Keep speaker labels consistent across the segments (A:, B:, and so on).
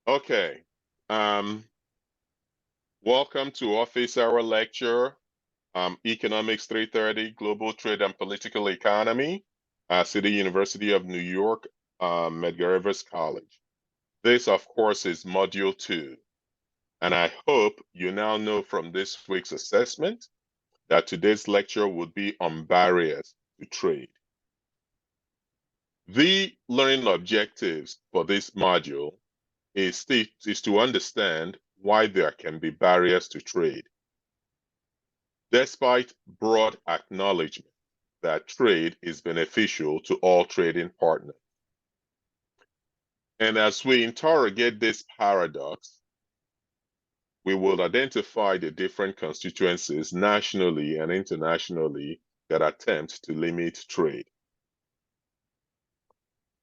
A: Okay. Um, Welcome to Office Hour Lecture, Economics 330, Global Trade and Political Economy, City University of New York, Medgar Evers College. This, of course, is Module 2. And I hope you now know from this week's assessment that today's lecture would be on barriers to trade. The learning objectives for this module is to understand why there can be barriers to trade, despite broad acknowledgement that trade is beneficial to all trading partners. And as we interrogate this paradox, we will identify the different constituencies nationally and internationally that attempt to limit trade.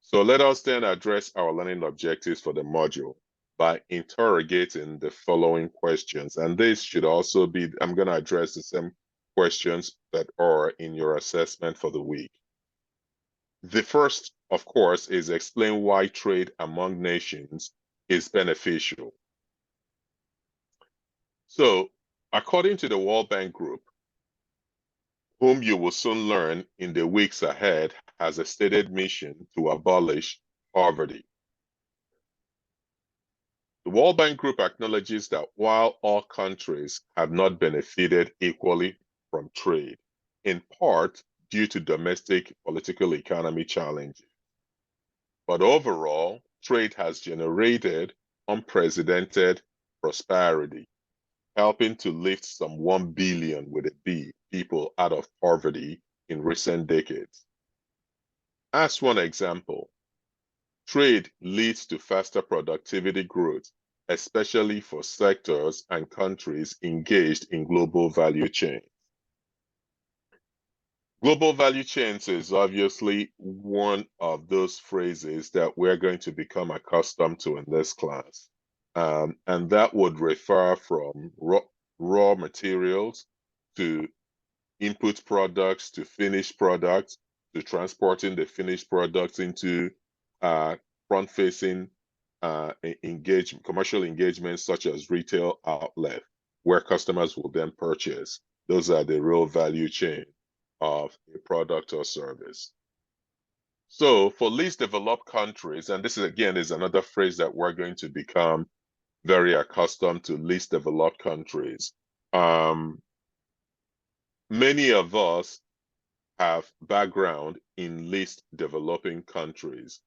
A: So let us then address our learning objectives for the module by interrogating the following questions. And this should also be, I'm going to address the same questions that are in your assessment for the week. The first, of course, is explain why trade among nations is beneficial. So, according to the World Bank Group, whom you will soon learn in the weeks ahead, has a stated mission to abolish poverty. The World Bank Group acknowledges that while all countries have not benefited equally from trade, in part due to domestic political economy challenges, but overall, trade has generated unprecedented prosperity, helping to lift some 1 billion with a B people out of poverty in recent decades. As one example, trade leads to faster productivity growth, especially for sectors and countries engaged in global value chains. Global value chains is obviously one of those phrases that we're going to become accustomed to in this class. And that would refer from raw materials to input products to finished products to transporting the finished products into front-facing commercial engagements such as retail outlet, where customers will then purchase. Those are the real value chain of a product or service. So for least developed countries, and this is again is another phrase that we're going to become very accustomed to, least developed countries. Many of us have background in least developing countries.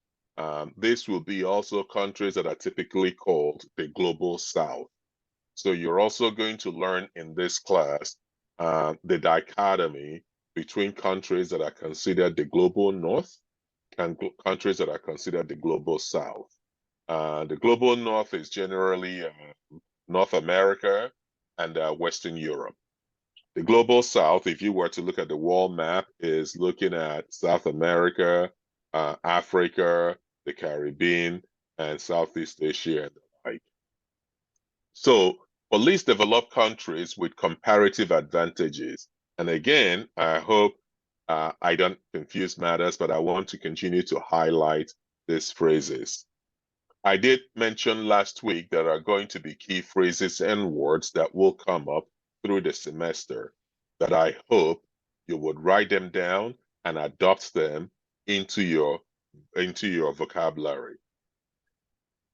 A: This will be also countries that are typically called the global south. So you're also going to learn in this class the dichotomy between countries that are considered the global north and countries that are considered the global south. The global north is generally North America and Western Europe. The global south, if you were to look at the world map, is looking at South America, Africa, the Caribbean, and Southeast Asia and the like. So for least developed countries with comparative advantages, and again, I hope I don't confuse matters, but I want to continue to highlight these phrases. I did mention last week that there are going to be key phrases and words that will come up through the semester that I hope you would write them down and adopt them into your vocabulary.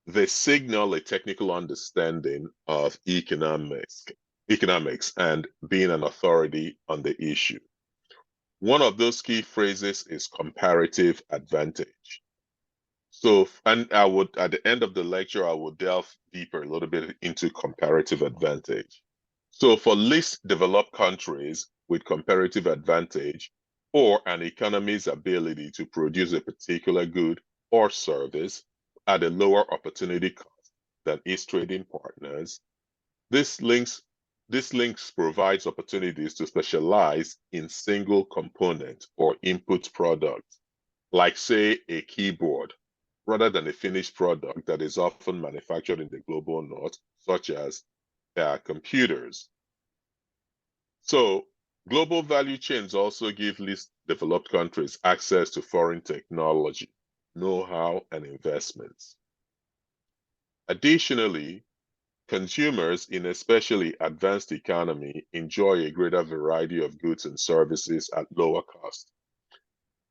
A: They signal a technical understanding of economics and being an authority on the issue. One of those key phrases is comparative advantage. So, and I would, at the end of the lecture, I will delve deeper a little bit into comparative advantage. So for least developed countries with comparative advantage or an economy's ability to produce a particular good or service at a lower opportunity cost than its trading partners, this links provides opportunities to specialize in single component or input products, like say a keyboard, rather than a finished product that is often manufactured in the global north, such as computers. So global value chains also give least developed countries access to foreign technology, know-how, and investments. Additionally, consumers in especially advanced economy enjoy a greater variety of goods and services at lower cost.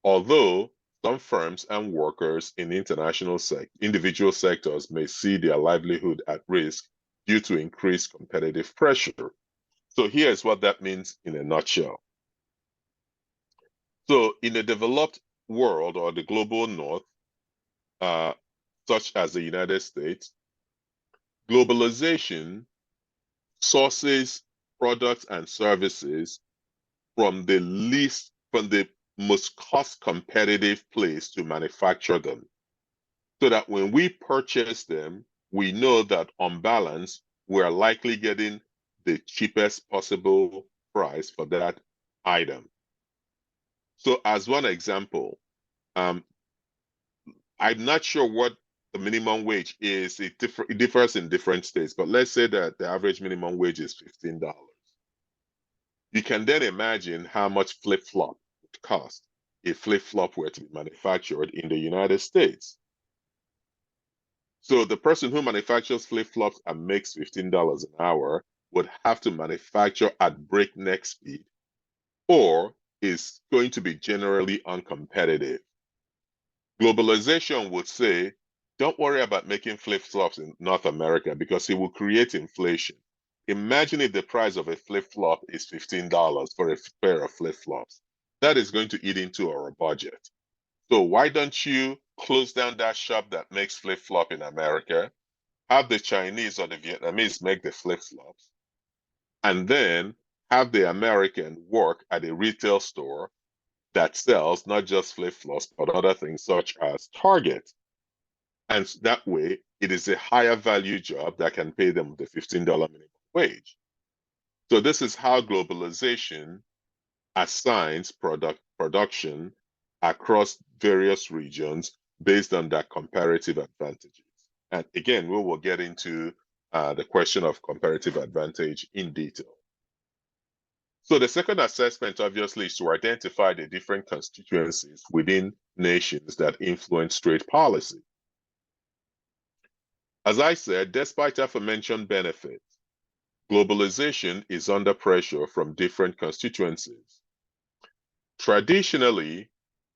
A: Although some firms and workers in individual sectors may see their livelihood at risk due to increased competitive pressure. So here's what that means in a nutshell. So in the developed world or the global north, uh, such as the United States, globalization sources products and services from the most cost competitive place to manufacture them. So that when we purchase them, we know that on balance, we're likely getting the cheapest possible price for that item. So as one example, um, I'm not sure what the minimum wage is. It differs in different states, but let's say that the average minimum wage is $15. You can then imagine how much flip-flop would cost if flip-flop were to be manufactured in the United States. So the person who manufactures flip-flops and makes $15 an hour would have to manufacture at breakneck speed or is going to be generally uncompetitive. Globalization would say, don't worry about making flip-flops in North America because it will create inflation. Imagine if the price of a flip-flop is $15 for a pair of flip-flops. That is going to eat into our budget. So why don't you close down that shop that makes flip-flop in America, have the Chinese or the Vietnamese make the flip-flops, and then have the American work at a retail store that sells not just flip-flops, but other things such as Target. And that way, it is a higher value job that can pay them the $15 minimum wage. So this is how globalization assigns production across various regions based on their comparative advantages. And again, we will get into the question of comparative advantage in detail. So the second assessment, obviously, is to identify the different constituencies within nations that influence trade policy. As I said, despite aforementioned benefits, globalization is under pressure from different constituencies. Traditionally,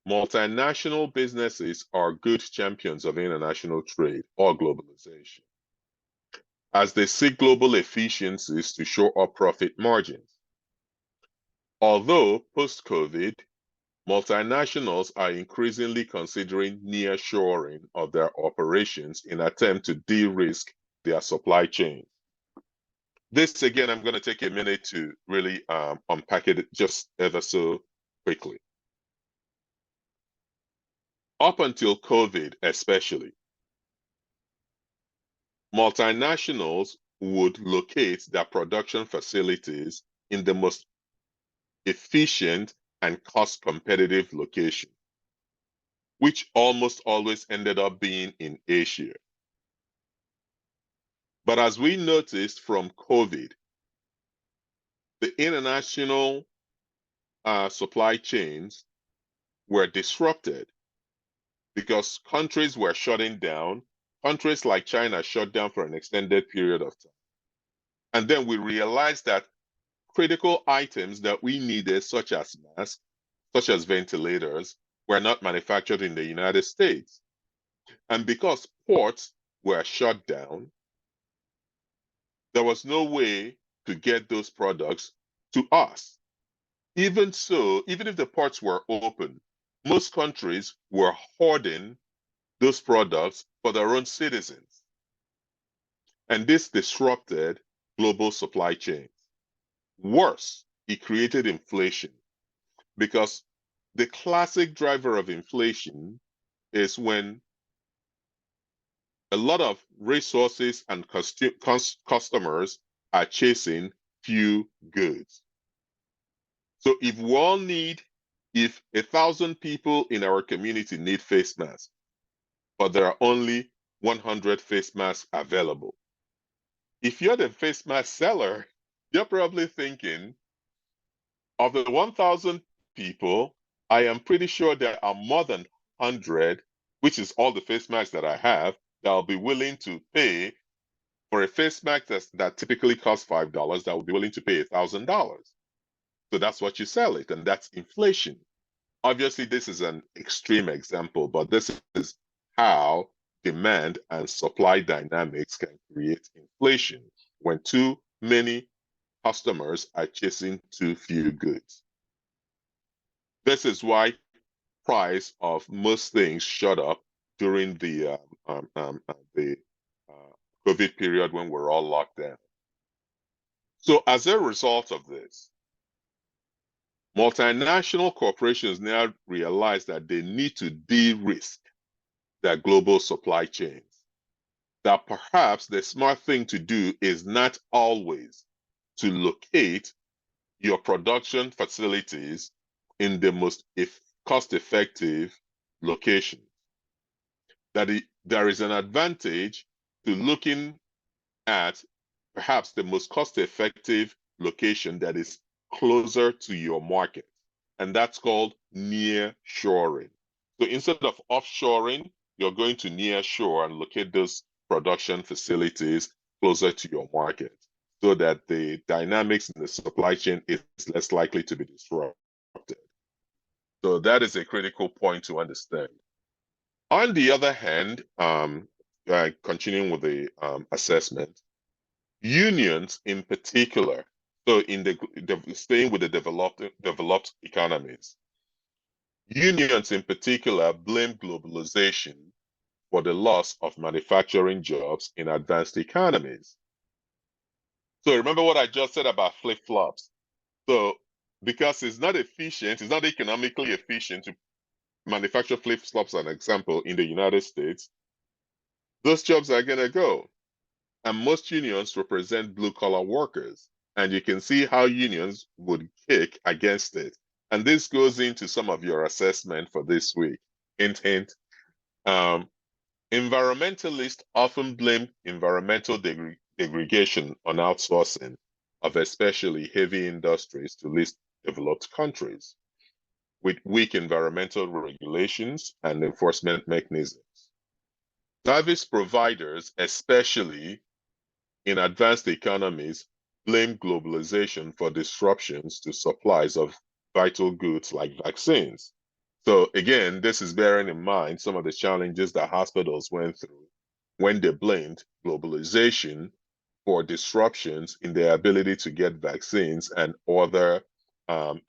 A: multinational businesses are good champions of international trade or globalization, as they seek global efficiencies to show up profit margins. Although post-COVID, multinationals are increasingly considering nearshoring of their operations in an attempt to de-risk their supply chain. This, again, I'm going to take a minute to really unpack it just ever so quickly. Up until COVID, especially, multinationals would locate their production facilities in the most efficient and cost-competitive location, which almost always ended up being in Asia. But as we noticed from COVID, the international supply chains were disrupted because countries were shutting down. Countries like China shut down for an extended period of time. And then we realized that critical items that we needed, such as masks, such as ventilators, were not manufactured in the United States. And because ports were shut down, there was no way to get those products to us. Even so, even if the ports were open, most countries were hoarding those products for their own citizens. And this disrupted global supply chains. Worse, it created inflation because the classic driver of inflation is when a lot of resources and customers are chasing few goods. So if 1,000 people in our community need face masks, but there are only 100 face masks available, if you're the face mask seller, you're probably thinking, of the 1,000 people, I am pretty sure there are more than 100, which is all the face masks that I have, that I'll be willing to pay For a face mask that typically costs $5, that would be willing to pay $1,000. So that's what you sell it, and that's inflation. Obviously, this is an extreme example, but this is how demand and supply dynamics can create inflation when too many customers are chasing too few goods. This is why price of most things shot up during the COVID period when we're all locked down. So as a result of this, multinational corporations now realize that they need to de-risk their global supply chains. That perhaps the smart thing to do is not always to locate your production facilities in the most cost-effective location. There is an advantage to looking at perhaps the most cost-effective location that is closer to your market, and that's called near shoring. So instead of offshoring, you're going to near shore and locate those production facilities closer to your market so that the dynamics in the supply chain is less likely to be disrupted. So that is a critical point to understand. On the other hand, continuing with the assessment, unions in particular, so in staying with the developed economies, unions in particular blame globalization for the loss of manufacturing jobs in advanced economies. So remember what I just said about flip-flops. So because it's not efficient, it's not economically efficient to manufacture flip-flops, an example, in the United States, those jobs are going to go. And most unions represent blue-collar workers. And you can see how unions would kick against it. And this goes into some of your assessment for this week. Hint, hint. Environmentalists often blame environmental degradation on outsourcing of especially heavy industries to least developed countries with weak environmental regulations and enforcement mechanisms. Service providers, especially in advanced economies, blame globalization for disruptions to supplies of vital goods like vaccines. So again, this is bearing in mind some of the challenges that hospitals went through when they blamed globalization for disruptions in their ability to get vaccines and other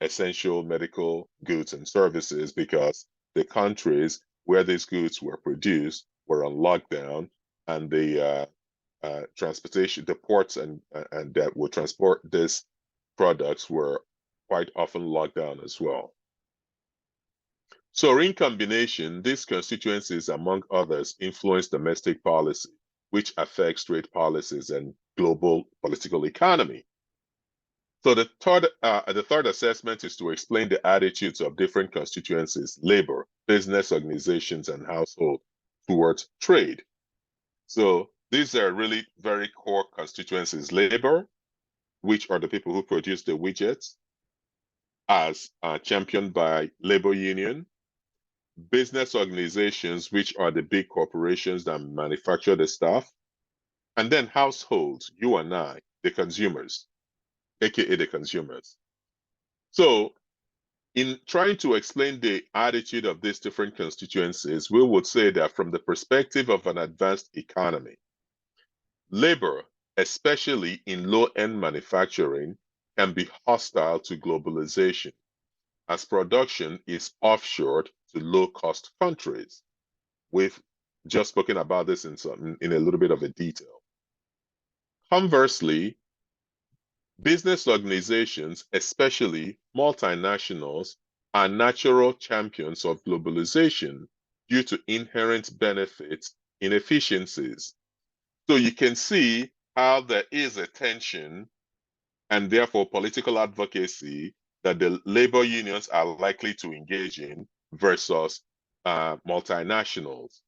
A: essential medical goods and services because the countries where these goods were produced were on lockdown, and the transportation, the ports and that would transport these products were quite often locked down as well. So in combination, these constituencies, among others, influence domestic policy, which affects trade policies and global political economy. So the third assessment is to explain the attitudes of different constituencies, labor, business organizations, and household towards trade. So these are really very core constituencies. Labor, which are the people who produce the widgets, as championed by labor union. Business organizations, which are the big corporations that manufacture the stuff. And then households, you and I, the consumers, aka the consumers. So in trying to explain the attitude of these different constituencies, we would say that from the perspective of an advanced economy, labor, especially in low-end manufacturing, can be hostile to globalization as production is offshored to low-cost countries. We've just spoken about this in a little bit of a detail. Conversely, business organizations, especially multinationals, are natural champions of globalization due to inherent benefits in efficiencies. So you can see how there is a tension and therefore political advocacy that the labor unions are likely to engage in versus multinationals.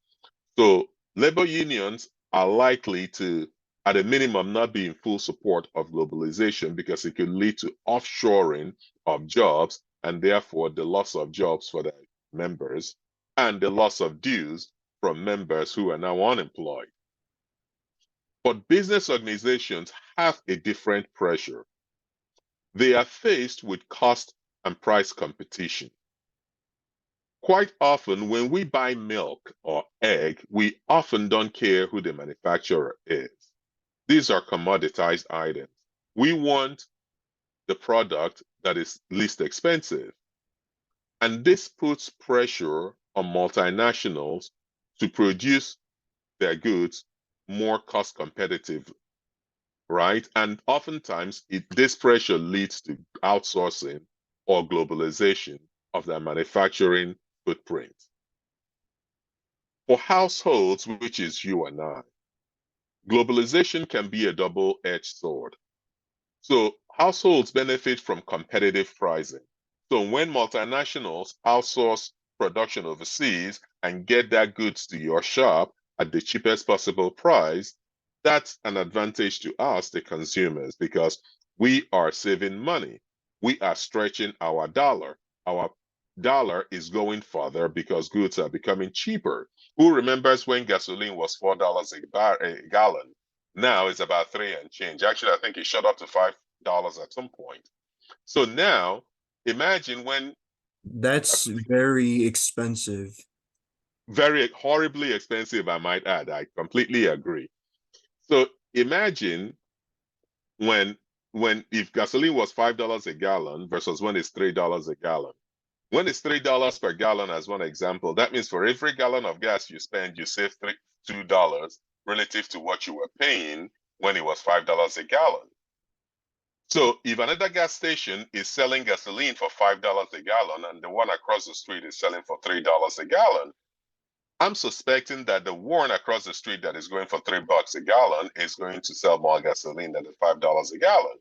A: So labor unions are likely to, at a minimum, not be in full support of globalization because it could lead to offshoring of jobs and therefore the loss of jobs for the members and the loss of dues from members who are now unemployed. But business organizations have a different pressure. They are faced with cost and price competition. Quite often, when we buy milk or egg, we often don't care who the manufacturer is. These are commoditized items. We want the product that is least expensive. And this puts pressure on multinationals to produce their goods more cost competitive, right? And oftentimes, this pressure leads to outsourcing or globalization of their manufacturing footprint. For households, which is you and I, globalization can be a double-edged sword. So households benefit from competitive pricing. So when multinationals outsource production overseas and get their goods to your shop at the cheapest possible price, that's an advantage to us, the consumers, because we are saving money. We are stretching our dollar. Our dollar is going further because goods are becoming cheaper. Who remembers when gasoline was $4 a gallon? Now it's about three and change. Actually, I think it shot up to $5 at some point. So now imagine when
B: That's very expensive.
A: very horribly expensive, I might add. I completely agree. So imagine when if gasoline was $5 a gallon versus when it's $3 a gallon. When it's $3 per gallon, as one example, that means for every gallon of gas you spend, you save $2 relative to what you were paying when it was $5 a gallon. So if another gas station is selling gasoline for $5 a gallon and the one across the street is selling for $3 a gallon, I'm suspecting that the one across the street that is going for $3 a gallon is going to sell more gasoline than the $5 a gallon.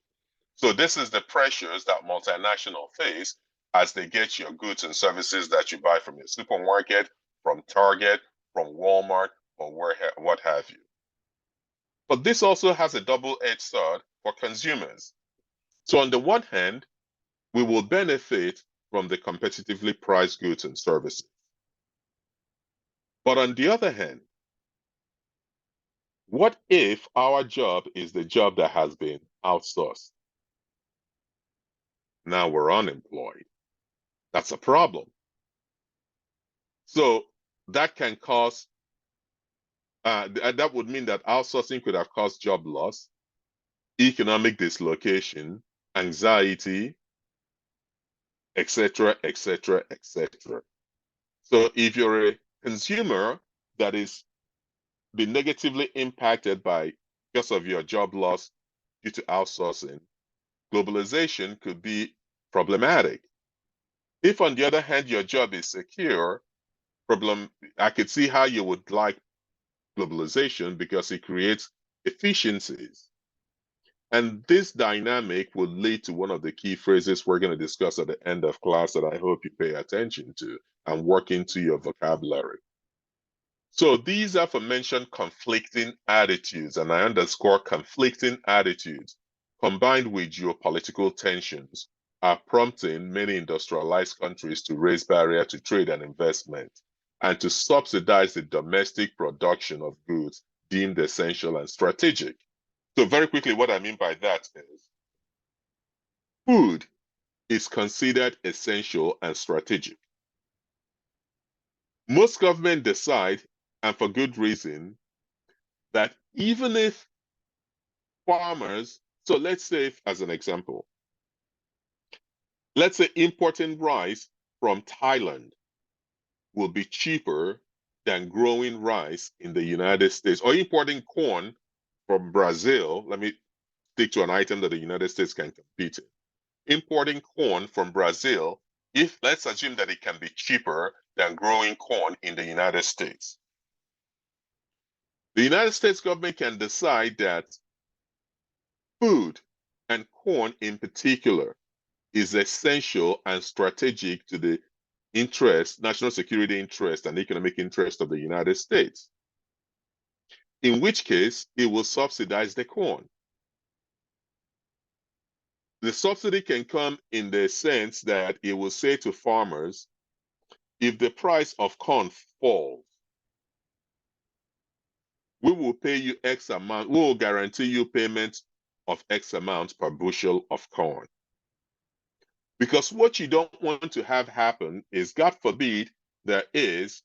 A: So this is the pressures that multinationals face as they get your goods and services that you buy from your supermarket, from Target, from Walmart, or what have you. But this also has a double-edged sword for consumers. So on the one hand, we will benefit from the competitively priced goods and services. But on the other hand, what if our job is the job that has been outsourced? Now we're unemployed. That's a problem. So that can cause, that would mean that outsourcing could have caused job loss, economic dislocation, anxiety, etc., etc., etc. So if you're a consumer that is been negatively impacted by because of your job loss due to outsourcing, globalization could be problematic. If, on the other hand, your job is secure, I could see how you would like globalization because it creates efficiencies. And this dynamic will lead to one of the key phrases we're going to discuss at the end of class that I hope you pay attention to and work into your vocabulary. So these aforementioned conflicting attitudes, and I underscore conflicting attitudes, combined with geopolitical tensions, are prompting many industrialized countries to raise barriers to trade and investment and to subsidize the domestic production of goods deemed essential and strategic. So very quickly, what I mean by that is food is considered essential and strategic. Most governments decide, and for good reason, that even if farmers, so let's say, as an example, let's say importing rice from Thailand will be cheaper than growing rice in the United States, or importing corn from Brazil. Let me stick to an item that the United States can compete in. Importing corn from Brazil, if let's assume that it can be cheaper than growing corn in the United States. The United States government can decide that food, and corn in particular, is essential and strategic to the interest, national security interest, and economic interest of the United States. In which case, it will subsidize the corn. The subsidy can come in the sense that it will say to farmers, if the price of corn falls, we will pay you X amount, we will guarantee you payment of X amount per bushel of corn. Because what you don't want to have happen is, God forbid, there is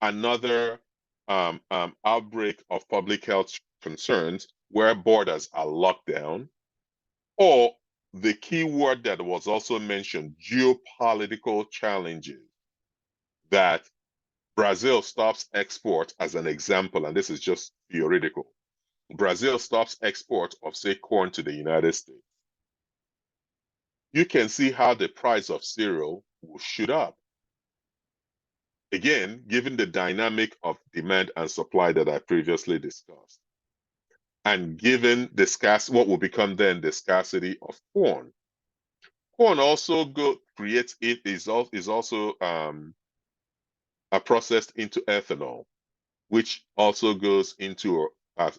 A: another outbreak of public health concerns where borders are locked down, or the key word that was also mentioned, geopolitical challenges, that Brazil stops export as an example, and this is just theoretical. Brazil stops export of, say, corn to the United States. You can see how the price of cereal will shoot up. Again, given the dynamic of demand and supply that I previously discussed, and given the what will become then the scarcity of corn. Corn also creates, it is also processed into ethanol, which also goes into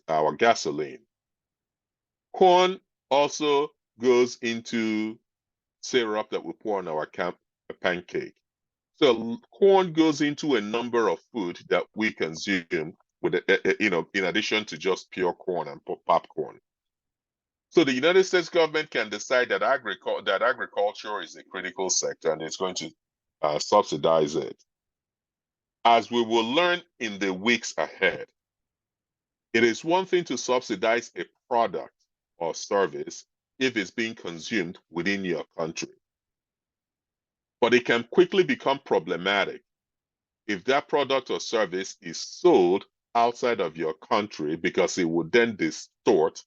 A: our gasoline. Corn also goes into syrup that we pour on our pancake. So corn goes into a number of food that we consume with, in addition to just pure corn and popcorn. So the United States government can decide that agriculture is a critical sector and it's going to subsidize it. As we will learn in the weeks ahead, it is one thing to subsidize a product or service if it's being consumed within your country. But it can quickly become problematic if that product or service is sold outside of your country, because it would then distort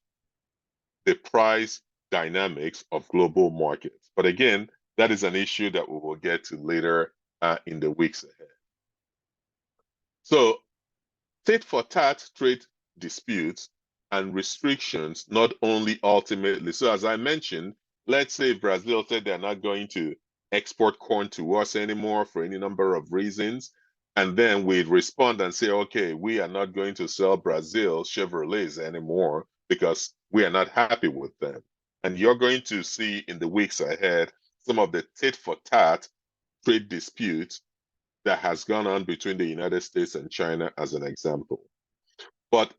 A: the price dynamics of global markets. But again, that is an issue that we will get to later in the weeks ahead. So tit for tat trade disputes and restrictions not only ultimately, so as I mentioned, let's say Brazil said they're not going to export corn to us anymore for any number of reasons. And then we respond and say, okay, we are not going to sell Brazil Chevrolets anymore because we are not happy with them. And you're going to see in the weeks ahead some of the tit for tat trade disputes that has gone on between the United States and China as an example. But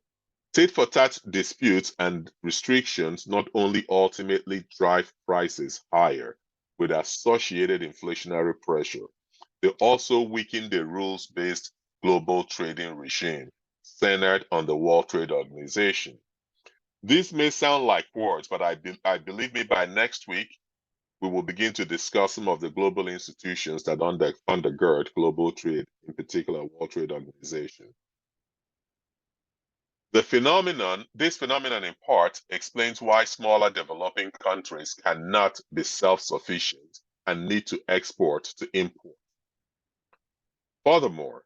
A: tit for tat disputes and restrictions not only ultimately drive prices higher with associated inflationary pressure, they also weaken the rules-based global trading regime centered on the World Trade Organization. This may sound like words, but I believe me, by next week, we will begin to discuss some of the global institutions that undergird global trade, in particular World Trade Organization. This phenomenon in part explains why smaller developing countries cannot be self-sufficient and need to export to import. Furthermore,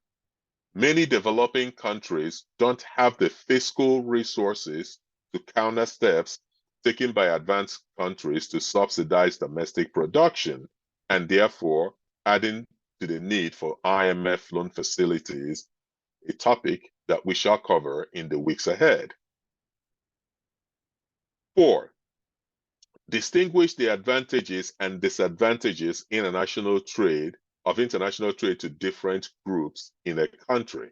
A: many developing countries don't have the fiscal resources to counter steps taken by advanced countries to subsidize domestic production, and therefore adding to the need for IMF loan facilities, a topic that we shall cover in the weeks ahead. 4, distinguish the advantages and disadvantages of international trade to different groups in a country.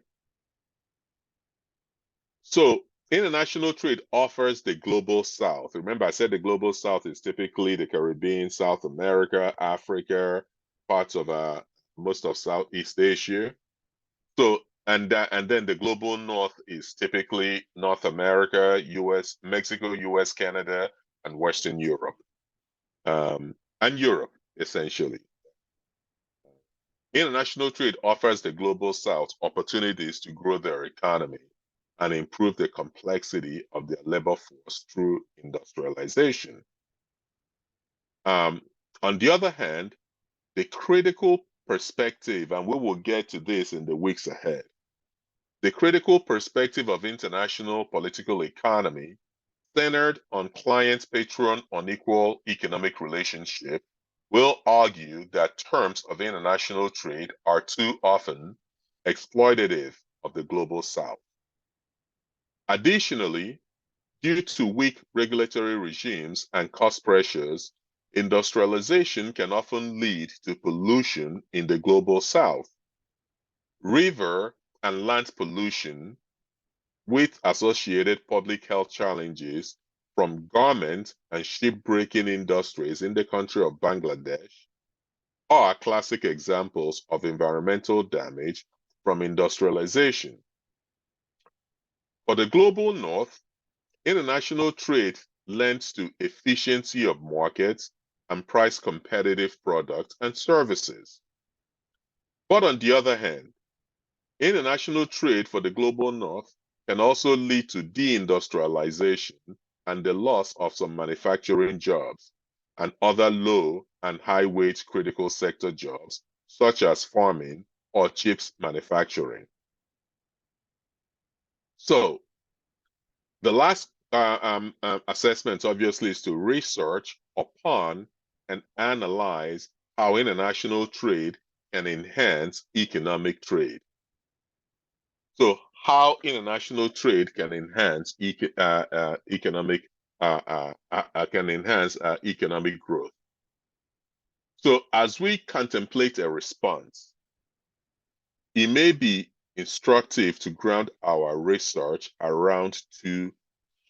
A: So international trade offers the global south. Remember, I said the global south is typically the Caribbean, South America, Africa, parts of most of Southeast Asia. So and then the global north is typically North America, US, Mexico, US, Canada, and Western Europe, and Europe essentially. International trade offers the global south opportunities to grow their economy and improve the complexity of their labor force through industrialization. On the other hand, the critical perspective, and we will get to this in the weeks ahead, the critical perspective of international political economy centered on client-patron unequal economic relationship will argue that terms of international trade are too often exploitative of the global south. Additionally, due to weak regulatory regimes and cost pressures, industrialization can often lead to pollution in the global south. River and land pollution with associated public health challenges from garment and shipbreaking industries in the country of Bangladesh are classic examples of environmental damage from industrialization. For the global north, international trade lends to efficiency of markets and price competitive products and services. But on the other hand, international trade for the global north can also lead to deindustrialization and the loss of some manufacturing jobs and other low and high wage critical sector jobs, such as farming or chips manufacturing. So, the last assessment, obviously, is to research upon and analyze how international trade can enhance economic trade. So, how international trade can enhance economic economic growth. So, as we contemplate a response, it may be instructive to ground our research around two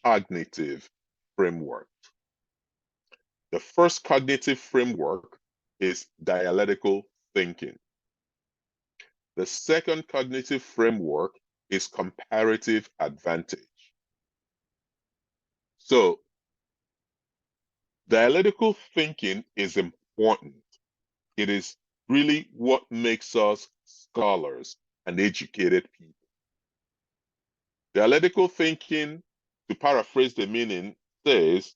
A: cognitive frameworks. The first cognitive framework is dialectical thinking. The second cognitive framework is comparative advantage. So, dialectical thinking is important. It is really what makes us scholars and educated people. Dialectical thinking, to paraphrase the meaning, says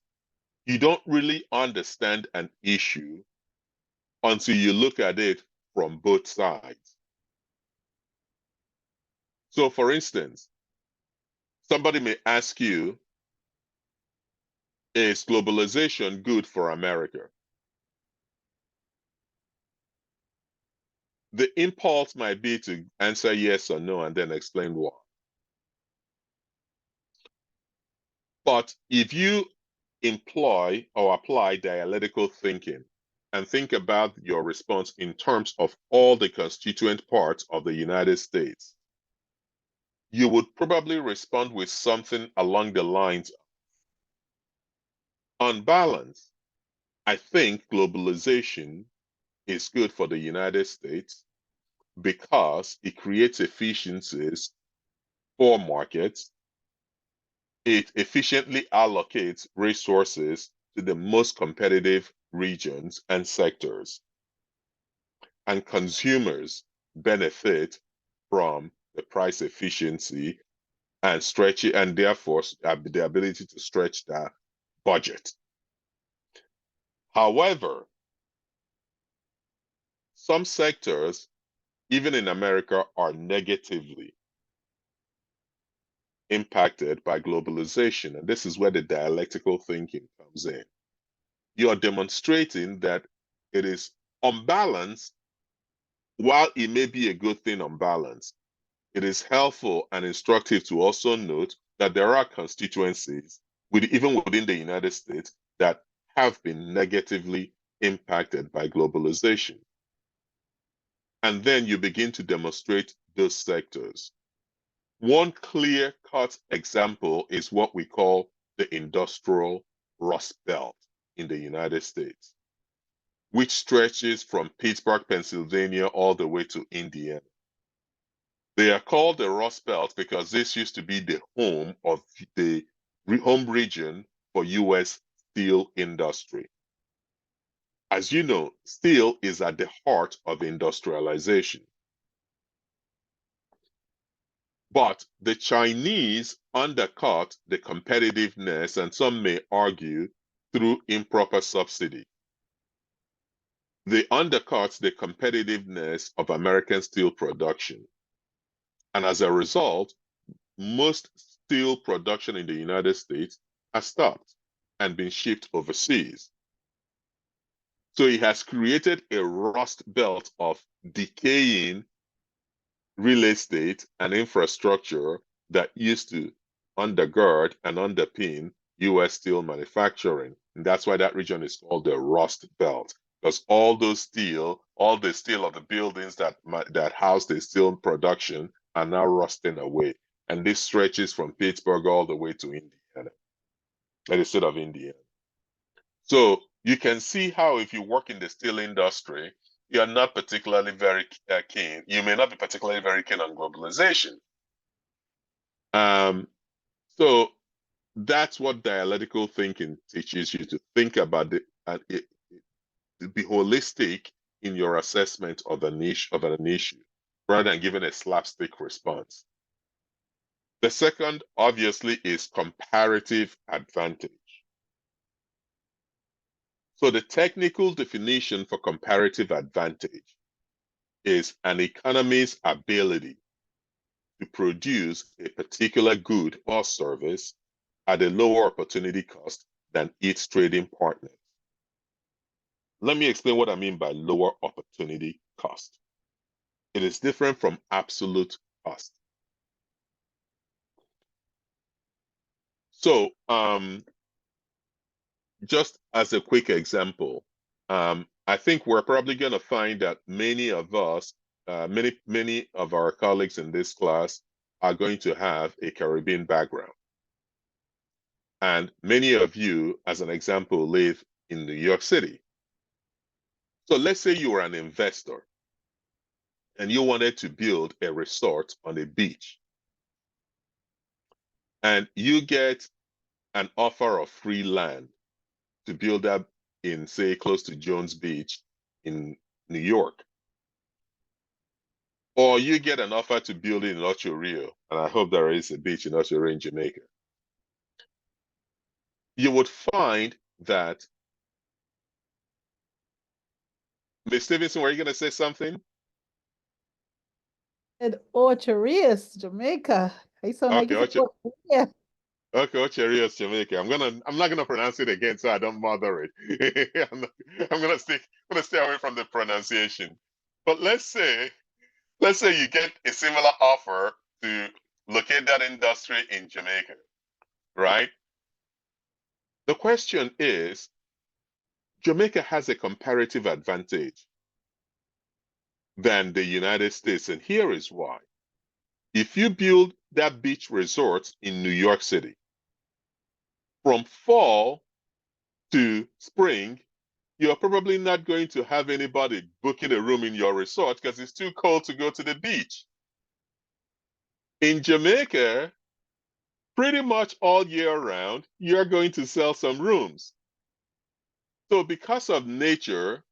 A: you don't really understand an issue until you look at it from both sides. So, for instance, somebody may ask you, is globalization good for America? The impulse might be to answer yes or no and then explain why. But if you employ or apply dialectical thinking and think about your response in terms of all the constituent parts of the United States, you would probably respond with something along the lines, on balance, I think globalization is good for the United States because it creates efficiencies for markets. It efficiently allocates resources to the most competitive regions and sectors, and consumers benefit from the price efficiency and stretch it, and therefore the ability to stretch that budget. However, some sectors, even in America, are negatively impacted by globalization. And this is where the dialectical thinking comes in. You're demonstrating that it is unbalanced, while it may be a good thing on balance. It is helpful and instructive to also note that there are constituencies, even within the United States, that have been negatively impacted by globalization. And then you begin to demonstrate those sectors. One clear-cut example is what we call the industrial Rust Belt in the United States, which stretches from Pittsburgh, Pennsylvania, all the way to Indiana. They are called the Rust Belt because this used to be the home of the home region for US steel industry. As you know, steel is at the heart of industrialization. But the Chinese undercut the competitiveness, and some may argue through improper subsidy. They undercut the competitiveness of American steel production. And as a result, most steel production in the United States has stopped and been shipped overseas. So it has created a rust belt of decaying real estate and infrastructure that used to undergird and underpin US steel manufacturing. And that's why that region is called the Rust Belt, because all the steel of the buildings that house the steel production are now rusting away. and this stretches from Pittsburgh all the way to Indiana, the state of Indiana. So you can see how if you work in the steel industry, you're not particularly very keen. You may not be particularly very keen on globalization. Um, so that's what dialectical thinking teaches you, to think about be holistic in your assessment of an issue rather than giving a slapstick response. The second, obviously, is comparative advantage. So the technical definition for comparative advantage is an economy's ability to produce a particular good or service at a lower opportunity cost than its trading partners. Let me explain what I mean by lower opportunity cost. It is different from absolute cost. So, just as a quick example, I think we're probably going to find that many of us, many of our colleagues in this class are going to have a Caribbean background. And many of you, as an example, live in New York City. So let's say you are an investor and you wanted to build a resort on a beach. And you get an offer of free land to build up in, say, close to Jones Beach in New York. Or you get an offer to build in Ocho Rio, and I hope there is a beach in Ocho Rio in Jamaica. You would find that, Ms. Stevenson, were you going to say something?
C: And Ocho Rios, Jamaica. You sound like
A: Okay,
C: it's
A: Ocho,
C: yeah.
A: okay, Ocho Rios, Jamaica. I'm not gonna pronounce it again, so I don't bother it. I'm gonna stay away from the pronunciation. But let's say you get a similar offer to locate that industry in Jamaica, right? The question is, Jamaica has a comparative advantage than the United States, and here is why. If you build that beach resort in New York City, from fall to spring, you're probably not going to have anybody booking a room in your resort because it's too cold to go to the beach. In Jamaica, pretty much all year round, you're going to sell some rooms. So because of nature,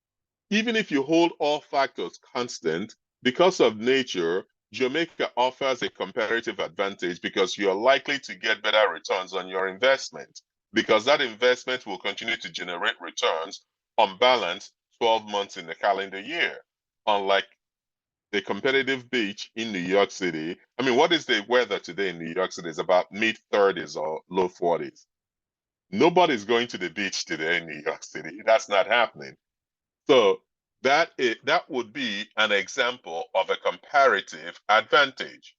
A: even if you hold all factors constant, because of nature, Jamaica offers a comparative advantage because you're likely to get better returns on your investment, because that investment will continue to generate returns on balance 12 months in the calendar year. Unlike the competitive beach in New York City, I mean, what is the weather today in New York City? It's about mid 30s or low 40s. Nobody's going to the beach today in New York City. That's not happening. So that would be an example of a comparative advantage.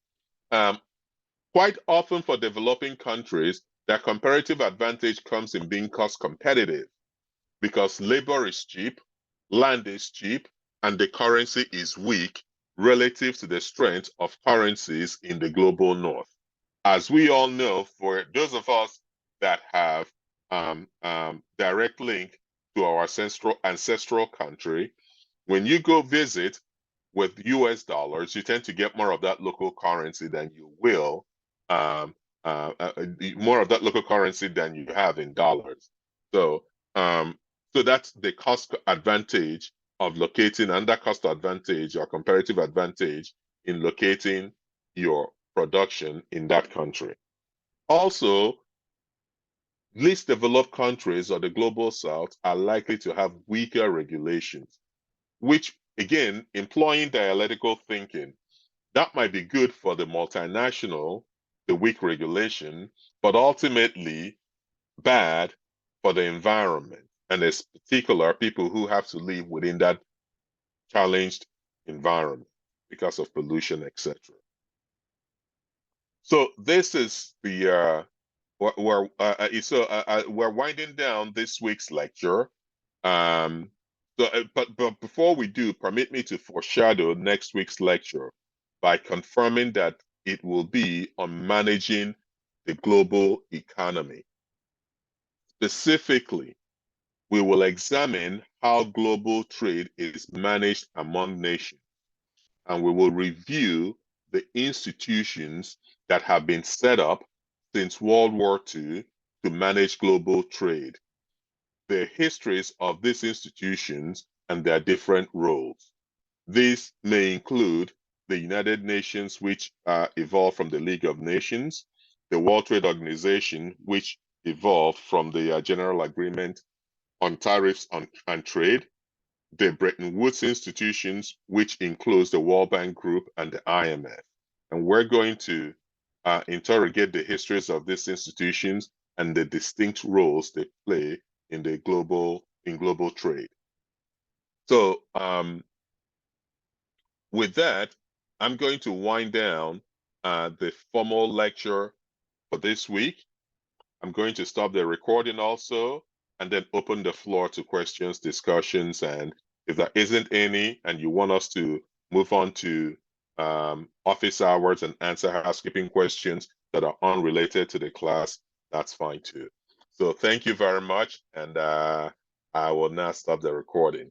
A: Quite often for developing countries, that comparative advantage comes in being cost competitive because labor is cheap, land is cheap, and the currency is weak relative to the strength of currencies in the global north. As we all know, for those of us that have direct link to our ancestral country, when you go visit with US dollars, you tend to get more of that local currency than you will, um, more of that local currency than you have in dollars. So, so that's the cost advantage of locating, and that cost advantage or comparative advantage in locating your production in that country. Also, least developed countries or the global south are likely to have weaker regulations, which again, employing dialectical thinking, that might be good for the multinational, the weak regulation, but ultimately bad for the environment. And there's particular people who have to live within that challenged environment because of pollution, etc. So this is the we're winding down this week's lecture. But before we do, permit me to foreshadow next week's lecture by confirming that it will be on managing the global economy. Specifically, we will examine how global trade is managed among nations, and we will review the institutions that have been set up since World War II to manage global trade, the histories of these institutions, and their different roles. These may include the United Nations, which evolved from the League of Nations, the World Trade Organization, which evolved from the General Agreement on Tariffs and Trade, the Bretton Woods institutions, which includes the World Bank Group and the IMF. And we're going to interrogate the histories of these institutions and the distinct roles they play in global trade. So with that, I'm going to wind down the formal lecture for this week. I'm going to stop the recording also, and then open the floor to questions, discussions, and if there isn't any, and you want us to move on to office hours and answer housekeeping questions that are unrelated to the class, that's fine too. So thank you very much, and I will now stop the recording.